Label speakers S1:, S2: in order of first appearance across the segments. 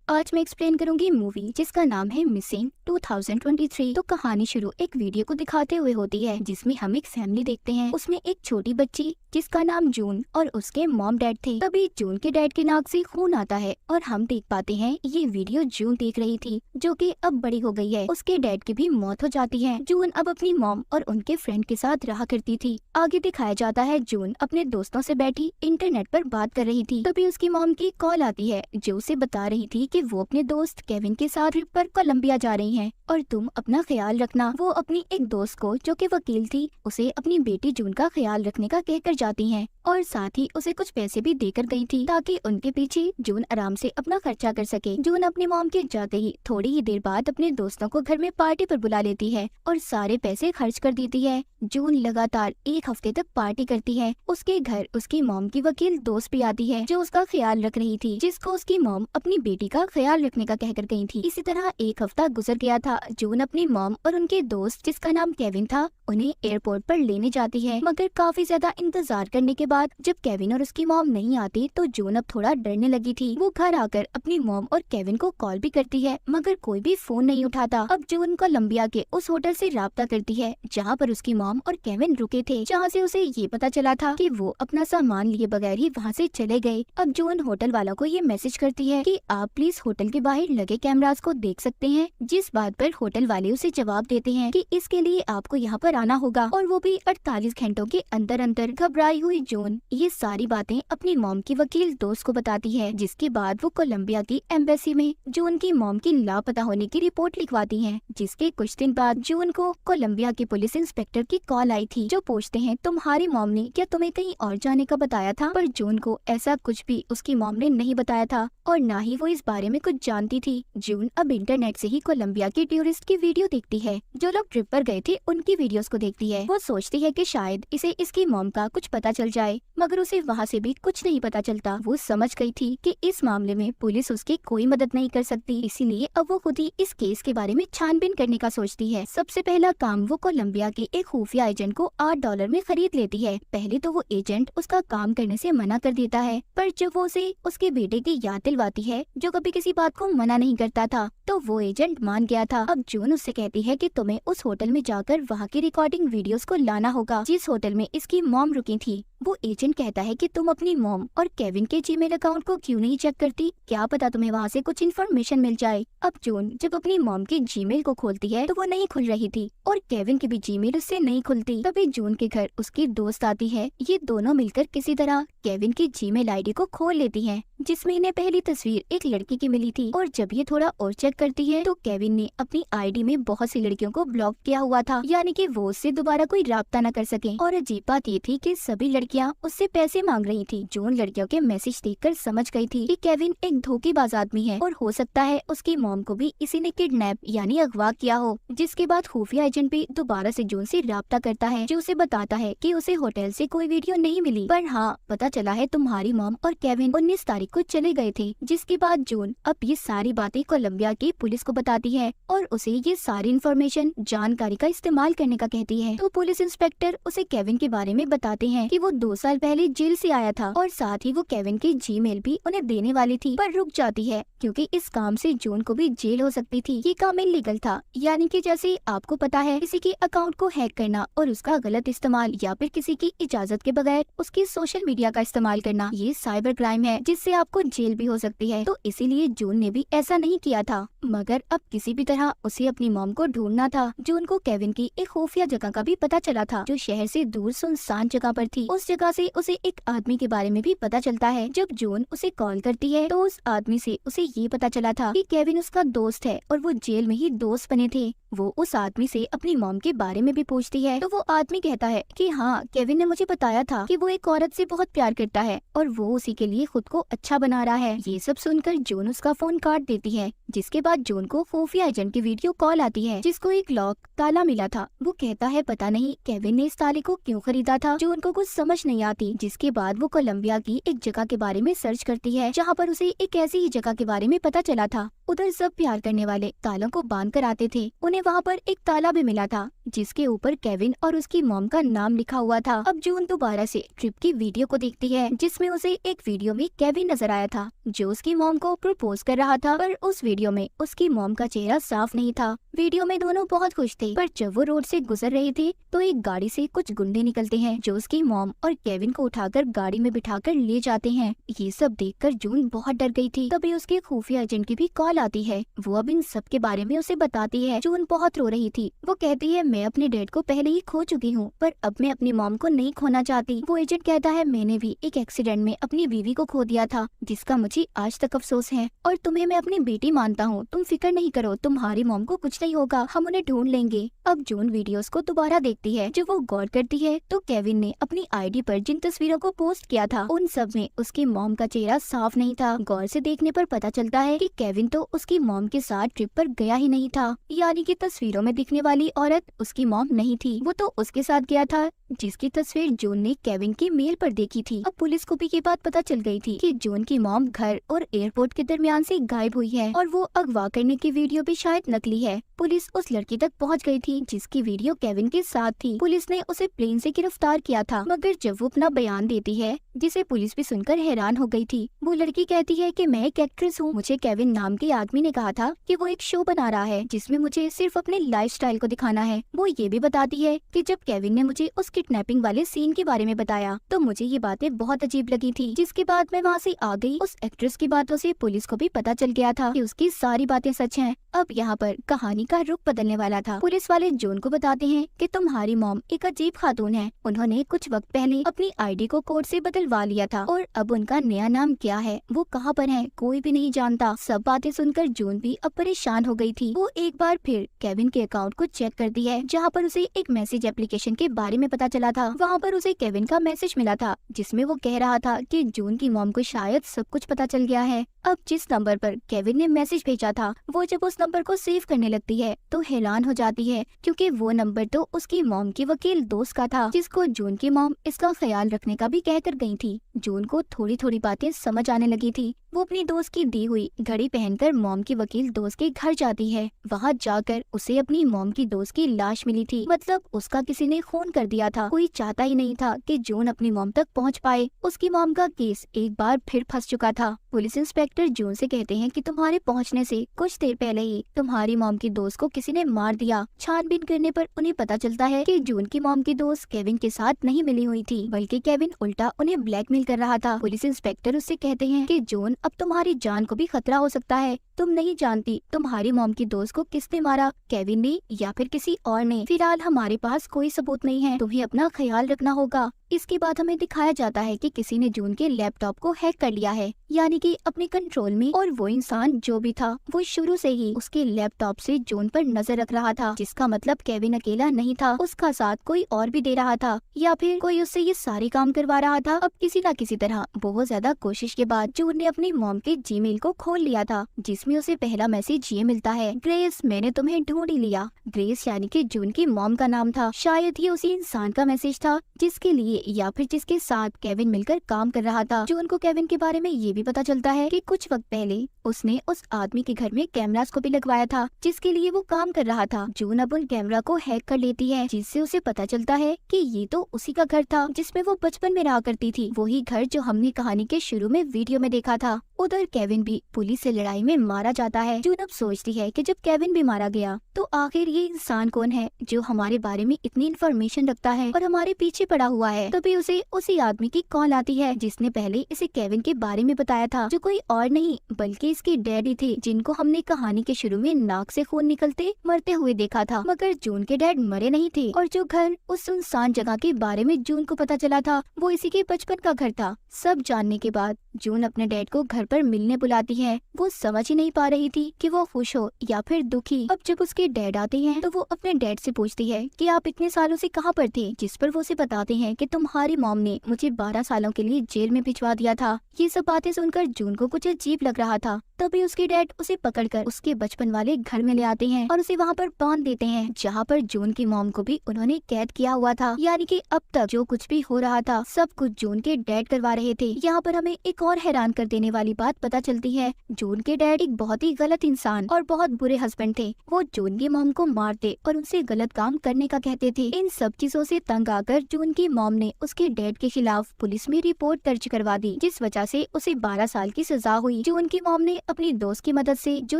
S1: आज मैं एक्सप्लेन करूंगी मूवी जिसका नाम है मिसिंग 2023। तो कहानी शुरू एक वीडियो को दिखाते हुए होती है जिसमें हम एक फैमिली देखते हैं। उसमें एक छोटी बच्ची जिसका नाम जून और उसके मॉम डैड थे। तभी जून के डैड के नाक से खून आता है और हम देख पाते हैं ये वीडियो जून देख रही थी जो कि अब बड़ी हो गई है। उसके डैड की भी मौत हो जाती है। जून अब अपनी मॉम और उनके फ्रेंड के साथ रहा करती थी। आगे दिखाया जाता है जून अपने दोस्तों से बैठी इंटरनेट पर बात कर रही थी। तभी उसकी मॉम की कॉल आती है जो उसे बता रही थी कि वो अपने दोस्त केविन के साथ ट्रिप पर कोलंबिया जा रही हैं और तुम अपना ख्याल रखना। वो अपनी एक दोस्त को जो कि वकील थी उसे अपनी बेटी जून का ख्याल रखने का कहकर जाती हैं और साथ ही उसे कुछ पैसे भी देकर गई थी ताकि उनके पीछे जून आराम से अपना खर्चा कर सके। जून अपनी मॉम के जाते ही थोड़ी ही देर बाद अपने दोस्तों को घर में पार्टी पर बुला लेती है और सारे पैसे खर्च कर देती है। जून लगातार एक हफ्ते तक पार्टी करती है। उसके घर उसकी मॉम की वकील दोस्त भी आती है जो उसका ख्याल रख रही थी, जिसको उसकी मॉम अपनी बेटी का ख्याल रखने का कहकर गई थी। इसी तरह एक हफ्ता गुजर गया था। जून अपनी मॉम और उनके दोस्त जिसका नाम केविन था उन्हें एयरपोर्ट पर लेने जाती है, मगर काफी ज्यादा इंतजार करने के बाद जब केविन और उसकी मॉम नहीं आती तो जून अब थोड़ा डरने लगी थी। वो घर आकर अपनी मॉम और केविन को कॉल भी करती है मगर कोई भी फोन नहीं उठाता। अब जून कोलंबिया के उस होटल से राब्ता करती है जहाँ पर उसकी मॉम और केविन रुके थे, जहाँ से उसे ये पता चला था कि वो अपना सामान लिए बगैर ही वहाँ से चले गए। अब जून होटल वालों को ये मैसेज करती है कि आप प्लीज होटल के बाहर लगे कैमरास को देख सकते हैं, जिस बात पर होटल वाले उसे जवाब देते हैं कि इसके लिए आपको यहाँ पर आना होगा और वो भी 48 घंटों के अंदर अंदर। घबराई हुई जून ये सारी बातें अपनी मॉम की वकील दोस्त को बताती है, जिसके बाद वो कोलंबिया की एम्बेसी में जून की मॉम की लापता होने की रिपोर्ट लिखवाती हैं। जिसके कुछ दिन बाद जून को कोलंबिया के पुलिस इंस्पेक्टर की कॉल आई थी जो पूछते हैं तुम्हारी मॉम ने क्या तुम्हें कहीं और जाने का बताया था? पर जून को ऐसा कुछ भी उसकी मॉम ने नहीं बताया था और न ही वो इस बारे में कुछ जानती थी। जून अब इंटरनेट से ही कोलंबिया के टूरिस्ट की वीडियो देखती है, जो लोग ट्रिप पर गए थे उनकी वीडियोस को देखती है। वो सोचती है कि शायद इसे इसकी मॉम का कुछ पता चल जाए, मगर उसे वहाँ से भी कुछ नहीं पता चलता। वो समझ गई थी कि इस मामले में पुलिस उसकी कोई मदद नहीं कर सकती, इसीलिए अब वो खुद ही इस केस के बारे में छानबीन करने का सोचती है। सबसे पहला काम वो कोलंबिया के एक खुफिया एजेंट को $8 में खरीद लेती है। पहले तो वो एजेंट उसका काम करने से मना कर देता है, पर जब वो उसे उसके बेटे की याद दिलवाती है जो कभी किसी बात को मना नहीं करता था, तो वो एजेंट मान गया था। अब जून उससे कहती है कि तुम्हें उस होटल में जाकर वहाँ की रिकॉर्डिंग वीडियोस को लाना होगा जिस होटल में इसकी मॉम रुकी थी। वो एजेंट कहता है कि तुम अपनी मॉम और केविन के जीमेल अकाउंट को क्यों नहीं चेक करती, क्या पता तुम्हें वहाँ से कुछ इन्फॉर्मेशन मिल जाए। अब जून जब अपनी मॉम के जीमेल को खोलती है तो वो नहीं खुल रही थी और केविन की भी जीमेल उससे नहीं खुलती। तभी जून के घर उसकी दोस्त आती है। ये दोनों मिलकर किसी तरह केविन की जीमेल आईडी को खोल लेती हैं, जिसमें इन्हें पहली तस्वीर एक लड़की की मिली थी और जब ये थोड़ा और चेक करती है तो केविन ने अपनी आईडी में बहुत सी लड़कियों को ब्लॉक किया हुआ था, यानी कि वो उससे दोबारा कोई राब्ता न कर सके। और अजीब बात ये थी कि सभी लड़कियां उससे पैसे मांग रही थी। जून लड़कियों के मैसेज देखकर समझ गई थी कि केविन एक धोखेबाज आदमी है और हो सकता है उसकी मॉम को भी इसी ने किडनैप यानी अगवा किया हो। जिसके बाद खुफिया एजेंट भी दोबारा से जून से राब्ता करता है जो उसे बताता है कि उसे होटल से कोई वीडियो नहीं मिली, पर हाँ पता चला है तुम्हारी मॉम और केविन 19 तारीख को चले गए थे। जिसके बाद जून अब ये सारी बातें कोलंबिया की पुलिस को बताती है और उसे ये सारी इन्फॉर्मेशन जानकारी का इस्तेमाल करने का कहती है। तो पुलिस इंस्पेक्टर उसे केविन के बारे में बताते हैं कि वो 2 साल पहले जेल से आया था और साथ ही वो केविन की जीमेल भी उन्हें देने वाली थी, पर रुक जाती है क्योंकि इस काम से जून को भी जेल हो सकती थी। ये काम इलीगल था, यानी कि जैसे आपको पता है किसी के अकाउंट को हैक करना और उसका गलत इस्तेमाल या फिर किसी की इजाजत के बगैर उसकी सोशल मीडिया का इस्तेमाल करना, ये साइबर क्राइम है जिससे आपको जेल भी हो सकती है। तो इसीलिए जून ने भी ऐसा नहीं किया था, मगर अब किसी भी तरह उसे अपनी मॉम को ढूंढना था। जून को केविन की एक खुफिया जगह का भी पता चला था जो शहर से दूर सुनसान जगह पर थी। उस जगह से उसे एक आदमी के बारे में भी पता चलता है। जब जून उसे कॉल करती है तो उस आदमी से उसे ये पता चला था कि केविन उसका दोस्त है और वो जेल में ही दोस्त बने थे। वो उस आदमी से अपनी मॉम के बारे में भी पूछती है तो वो आदमी कहता है कि हाँ केविन ने मुझे बताया था कि वो एक औरत से बहुत प्यार करता है और वो उसी के लिए खुद को अच्छा बना रहा है। ये सब सुनकर जून उसका फोन काट देती है। जिसके बाद जून को खुफिया एजेंट की वीडियो कॉल आती है जिसको एक लॉक ताला मिला था। वो कहता है पता नहीं केविन ने इस ताले को क्यों खरीदा था। जून को कुछ समझ नहीं आती। जिसके बाद वो कोलंबिया की एक जगह के बारे में सर्च करती है जहाँ पर उसे एक ऐसी ही जगह के बारे में पता चला था। उधर सब प्यार करने वाले तालों को बांध कर आते थे। उन्हें वहाँ पर एक ताला भी मिला था जिसके ऊपर केविन और उसकी मॉम का नाम लिखा हुआ था। अब जून दोबारा से ट्रिप की वीडियो को देखती है जिसमें उसे एक वीडियो में केविन नजर आया था जो उसकी मॉम को प्रपोज कर रहा था, पर उस वीडियो में उसकी मॉम का चेहरा साफ नहीं था। वीडियो में दोनों बहुत खुश थे, पर जब वो रोड से गुजर रहे थे तो एक गाड़ी से कुछ गुंडे निकलते हैं जो उसकी मॉम और केविन को उठाकर गाड़ी में बिठाकर ले जाते हैं। ये सब देखकर जून बहुत डर गई थी। तभी उसके खुफिया एजेंट की भी कॉल आती है। वो अब इन सब के बारे में उसे बताती है। जून बहुत रो रही थी। वो कहती है मैं अपने डैड को पहले ही खो चुकी हूँ, पर अब मैं अपनी मॉम को नहीं खोना चाहती। वो एजेंट कहता है मैंने भी एक एक्सीडेंट में अपनी बीवी को खो दिया था जिसका मुझे आज तक अफसोस है, और तुम्हें मैं अपनी बेटी मानता हूँ। तुम फिक्र नहीं करो, तुम्हारी मॉम को कुछ नहीं होगा, हम उन्हें ढूंढ लेंगे। अब जून वीडियोस को दोबारा देखती है। जब वो गौर करती है तो केविन ने अपनी आईडी पर जिन तस्वीरों को पोस्ट किया था उन सब में उसकी मॉम का चेहरा साफ नहीं था। गौर से देखने पर पता चलता है कि केविन तो उसकी मॉम के साथ ट्रिप पर गया ही नहीं था, यानी कि तस्वीरों में दिखने वाली औरत उसकी मॉम नहीं थी। वो तो उसके साथ गया था जिसकी तस्वीर जून ने केविन की मेल पर देखी थी। अब पुलिस को भी ये बात पता चल गई थी कि जून की मॉम घर और एयरपोर्ट के दरमियान से गायब हुई है और वो अगवा करने की वीडियो भी शायद नकली है। पुलिस उस लड़की तक पहुंच गई थी जिसकी वीडियो केविन के साथ थी। पुलिस ने उसे प्लेन से गिरफ्तार किया था, मगर जब वो अपना बयान देती है जिसे पुलिस भी सुनकर हैरान हो गई थी। वो लड़की कहती है कि मैं एक एक्ट्रेस हूँ। मुझे केविन नाम के आदमी ने कहा था कि वो एक शो बना रहा है जिसमें मुझे सिर्फ अपने लाइफस्टाइल को दिखाना है। वो ये भी बताती है कि जब केविन ने मुझे उस किडनैपिंग वाले सीन के बारे में बताया तो मुझे ये बातें बहुत अजीब लगी थी, जिसके बाद मैं वहाँ से आ गई। उस एक्ट्रेस की बातों से पुलिस को भी पता चल गया था कि उसकी सारी बातें सच हैं। अब यहाँ पर कहानी का रुख बदलने वाला था। पुलिस वाले जून को बताते हैं कि तुम्हारी मॉम एक अजीब खातून है। उन्होंने कुछ वक्त पहले अपनी आईडी को कोड से बदलवा लिया था और अब उनका नया नाम क्या है, वो कहाँ पर है, कोई भी नहीं जानता। सब बातें सुनकर जून भी अब परेशान हो गई थी। वो एक बार फिर केविन के अकाउंट को चेक करती है जहाँ पर उसे एक मैसेज एप्लीकेशन के बारे में पता चला था। वहाँ पर उसे केविन का मैसेज मिला था जिसमें वो कह रहा था कि जून की मॉम को शायद सब कुछ पता चल गया है। अब जिस नंबर पर केविन ने मैसेज भेजा था वो जब उस नंबर को सेव करने लगती है तो हैरान हो जाती है, क्योंकि वो नंबर तो उसकी मॉम की वकील दोस्त का था जिसको जून की मॉम इसका ख्याल रखने का भी कहकर गई थी। जून को थोड़ी थोड़ी बातें समझ आने लगी थी। वो अपनी दोस्त की दी हुई घड़ी पहनकर मॉम की वकील दोस्त के घर जाती है। वहाँ जाकर उसे अपनी मॉम की दोस्त की लाश मिली थी, मतलब उसका किसी ने खून कर दिया था। कोई चाहता ही नहीं था कि जून अपनी मॉम तक पहुँच पाए। उसकी मॉम का केस एक बार फिर फंस चुका था। पुलिस इंस्पेक्टर जून से कहते हैं कि तुम्हारे पहुंचने से कुछ देर पहले ही तुम्हारी मॉम की दोस्त को किसी ने मार दिया। छानबीन करने पर उन्हें पता चलता है कि जून की मॉम की दोस्त केविन के साथ नहीं मिली हुई थी, बल्कि केविन उल्टा उन्हें ब्लैकमेल कर रहा था। पुलिस इंस्पेक्टर उससे कहते हैं कि जून अब तुम्हारी जान को भी खतरा हो सकता है। तुम नहीं जानती तुम्हारी मॉम की दोस्त को किसने मारा, केविन ने या फिर किसी और ने। फिलहाल हमारे पास कोई सबूत नहीं है, तुम्हें अपना ख्याल रखना होगा। इसके बाद हमें दिखाया जाता है कि किसी ने जून के लैपटॉप को हैक कर लिया है, यानी कि अपने कंट्रोल में, और वो इंसान जो भी था वो शुरू से ही उसके लैपटॉप से जून पर नजर रख रहा था, जिसका मतलब केविन अकेला नहीं था, उसका साथ कोई और भी दे रहा था या फिर कोई उससे ये सारे काम करवा रहा था। अब किसी न किसी तरह बहुत ज्यादा कोशिश के बाद जून ने अपनी मॉम के जीमेल को खोल लिया था, जिसमें उसे पहला मैसेज ये मिलता है, ग्रेस मैंने तुम्हें ढूंढ ही लिया। ग्रेस यानी कि जून की मॉम का नाम था। शायद ये उसी इंसान का मैसेज था जिसके लिए या फिर जिसके साथ केविन मिलकर काम कर रहा था। जून को केविन के बारे में ये भी पता चलता है कि कुछ वक्त पहले उसने उस आदमी के घर में कैमरास को भी लगवाया था जिसके लिए वो काम कर रहा था। जून अब उन कैमरा को हैक कर लेती है, जिससे उसे पता चलता है कि ये तो उसी का घर था जिसमें वो बचपन में रहा करती थी, वही घर जो हमने कहानी के शुरू में वीडियो में देखा था। उधर केविन भी पुलिस से लड़ाई में मारा जाता है। जून अब सोचती है कि जब केविन भी मारा गया तो आखिर ये इंसान कौन है जो हमारे बारे में इतनी इन्फॉर्मेशन रखता है और हमारे पीछे पड़ा हुआ है। तभी उसे उसी आदमी की कॉल आती है जिसने पहले इसे केविन के बारे में बताया था, जो कोई और नहीं बल्कि इसके डैडी थे, जिनको हमने कहानी के शुरू में नाक से खून निकलते मरते हुए देखा था। मगर जून के डैड मरे नहीं थे और जो घर उस सुनसान जगह के बारे में जून को पता चला था वो इसी के बचपन का घर था। सब जानने के बाद जून अपने डैड को घर पर मिलने बुलाती है। वो समझ ही नहीं पा रही थी कि वो खुश हो या फिर दुखी। अब जब उसके डैड आते हैं तो वो अपने डैड से पूछती है कि आप इतने सालों से कहाँ पर थे, जिस पर वो उसे बताते हैं कि तुम्हारी मॉम ने मुझे 12 सालों के लिए जेल में भिजवा दिया था। ये सब बातें सुनकर जून को कुछ अजीब लग रहा था। तभी उसके डैड उसे पकड़कर उसके बचपन वाले घर में ले आते हैं और उसे वहाँ पर बांध देते हैं, जहाँ पर जून की मॉम को भी उन्होंने कैद किया हुआ था। यानी कि अब तक जो कुछ भी हो रहा था सब कुछ जून के डैड करवा रहे थे। यहाँ पर हमें एक और हैरान कर देने वाली बात पता चलती है। जून के डैड एक बहुत ही गलत इंसान और बहुत बुरे हस्बैंड थे। वो जून की मॉम को मारते और उनसे गलत काम करने का कहते थे। इन सब चीजों से तंग आकर जून की मॉम ने उसके डैड के खिलाफ पुलिस में रिपोर्ट दर्ज करवा दी, जिस वजह से उसे 12 साल की सजा हुई। जून की मॉम ने अपनी दोस्त की मदद से, जो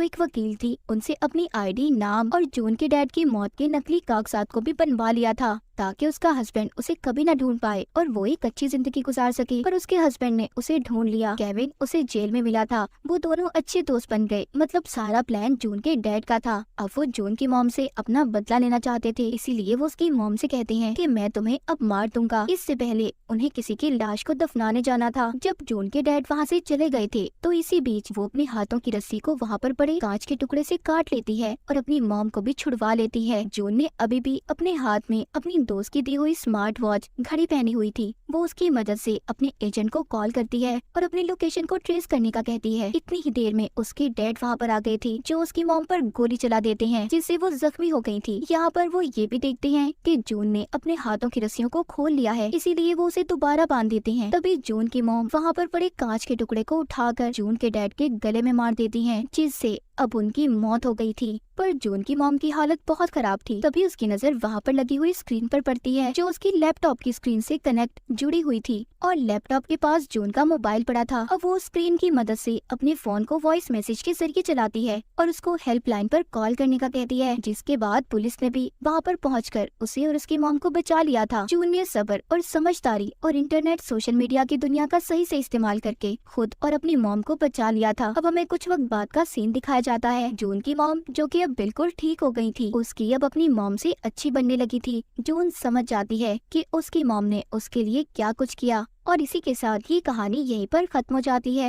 S1: एक वकील थी, उनसे अपनी आईडी, नाम और जून के डैड की मौत के नकली कागजात को भी बनवा लिया था, ताकि उसका हस्बैंड उसे कभी न ढूंढ पाए और वो एक अच्छी जिंदगी गुजार सके। पर उसके हस्बैंड ने उसे ढूंढ लिया। केविन उसे जेल में मिला था। वो दोनों अच्छे दोस्त बन गए। मतलब सारा प्लान जून के डैड का था। अब वो जून की मॉम से अपना बदला लेना चाहते थे, इसीलिए वो उसकी मॉम से कहते हैं कि मैं तुम्हें अब मार दूंगा। इससे पहले उन्हें किसी की लाश को दफनाने जाना था। जब जून के डैड वहाँ से चले गए थे तो इसी बीच वो अपने हाथों की रस्सी को वहाँ पर पड़े कांच के टुकड़े से काट लेती है और अपनी मॉम को भी छुड़वा लेती है। जून ने अभी भी अपने हाथ में अपनी दोस्त की दी हुई स्मार्ट वॉच घड़ी पहनी हुई थी। वो उसकी मदद से अपने एजेंट को कॉल करती है और अपनी लोकेशन को ट्रेस करने का कहती है। इतनी ही देर में उसके डैड वहाँ पर आ गए थे, जो उसकी मॉम पर गोली चला देते हैं, जिससे वो जख्मी हो गई थी। यहाँ पर वो ये भी देखते हैं कि जून ने अपने हाथों की रस्सियों को खोल लिया है, इसीलिए वो उसे दोबारा बांध देते हैं। तभी जून की मॉम वहाँ पर पड़े कांच के टुकड़े को उठाकर जून के डैड के गले में मार देती है, जिससे अब उनकी मौत हो गई थी। पर जून की मॉम की हालत बहुत खराब थी। तभी उसकी नजर वहाँ पर लगी हुई स्क्रीन पर पड़ती है, जो उसकी लैपटॉप की स्क्रीन से कनेक्ट जुड़ी हुई थी और लैपटॉप के पास जून का मोबाइल पड़ा था। अब वो स्क्रीन की मदद से अपने फोन को वॉइस मैसेज के जरिए चलाती है और उसको हेल्पलाइन पर कॉल करने का कहती है, जिसके बाद पुलिस ने भी वहाँ पर पहुंचकर उसे और उसकी मॉम को बचा लिया था। जून ने सब्र और समझदारी और इंटरनेट, सोशल मीडिया की दुनिया का सही से इस्तेमाल करके खुद और अपनी मॉम को बचा लिया था। अब हमें कुछ वक्त बाद का सीन दिखाया जाता है। जून की मॉम, जो कि अब बिल्कुल ठीक हो गई थी, उसकी अब अपनी मॉम से अच्छी बनने लगी थी। जून समझ जाती है कि उसकी मॉम ने उसके लिए क्या कुछ किया और इसी के साथ ही कहानी यहीं पर खत्म हो जाती है।